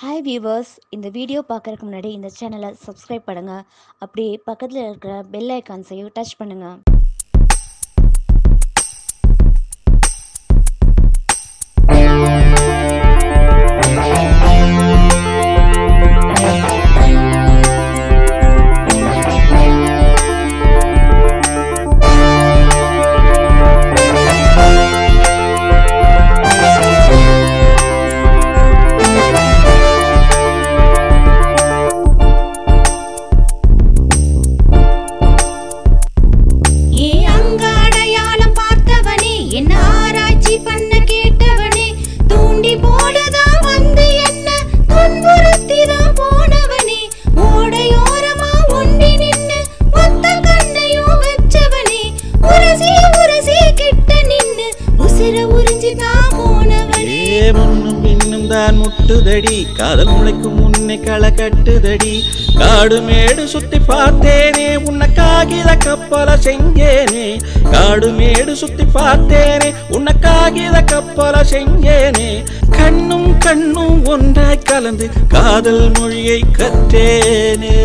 Hi viewers, இந்த video பார்க்கறதுக்கு முன்னாடி இந்த சேனலை சப்ஸ்கிரைப் பண்ணுங்க. அப்படியே பக்கத்தில் இருக்கிற பெல் ஐக்கான்ஸையும் டச் பண்ணுங்க. முட்டுதடி காதல் முளைக்கும் முன்னே களை கட்டுதடி காடு மேடு சுத்தி பார்த்தேனே உன்னை காகித கப்பல செஞ்சேனே காடு மேடு சுத்தி பார்த்தேனே உன்னை காகித கப்பல செஞ்சேனே கண்ணும் கண்ணும் ஒன்றாய் கலந்து காதல் மொழியை கற்றேனே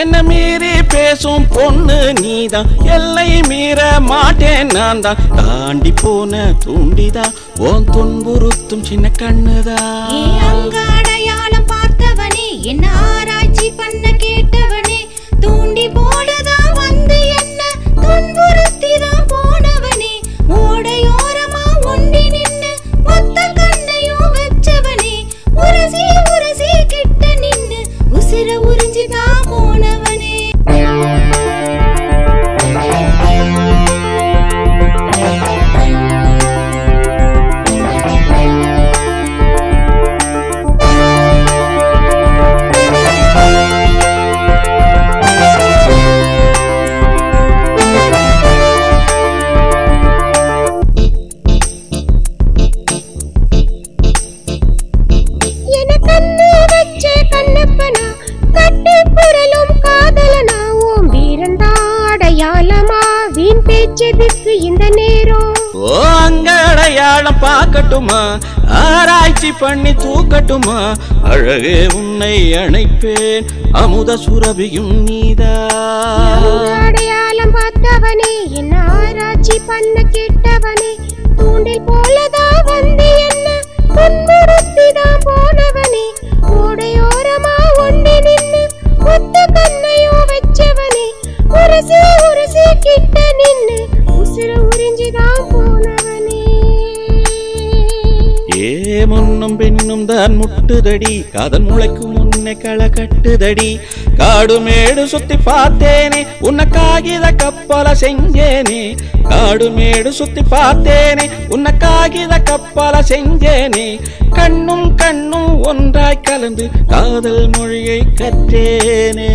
என்ன மீறி பேசும் பொண்ணு நீதான், எல்லை மீற மாட்டேன் நான் தான். தாண்டி போன தூண்டிதான் உன் துன்புறுத்தும் சின்ன கண்ணுதான். அடையாளம் பார்த்தவனே, என்ன ஆராய்ச்சி பண்ண கேட்டவனே, தூண்டி போடதான் வந்து என்ன துன்புறுத்திதான் போனவனே, ஓடையோரமா ஒண்டி நின்னு ஒத்த கண்ணையும் வச்சவனே, உரசி உரசி கிட்ட நின்னு உசிர உறிஞ்சிதான் போனவனே. இந்த நேரம் அடையாளம் பார்க்கட்டுமா, ஆராய்ச்சி பண்ணி தூக்கட்டுமா, அழகே உன்னை அணைப்பேன் அமுத சுரபியும் நீதா. அடையாளம் பார்த்தவனே, என்ன ஆராய்ச்சி பண்ண கேட்டவனே, தூண்டில் போலதான் வந்து என்ன துன்புறுத்திதான் போனவனே, ஓடையோரமா ஒண்டி நின்னு ஒத்த கண்ணையும் வச்சவனே, உரசி உரசி கிட்ட நின்னு உசிர உறிஞ்சிதான் போனவனே. முன்னும் பின்னும் தான் முட்டுதடி காதல் முளைக்கும் முன்னே களை கட்டுதடி காடு மேடு சுத்தி பார்த்தேனே உன்னை காகித கப்பல செஞ்சேனே காடு மேடு சுத்தி பார்த்தேனே உன்னை காகித கப்பல செஞ்சேனே கண்ணும் கண்ணும் ஒன்றாய் கலந்து காதல் மொழியை கற்றேனே.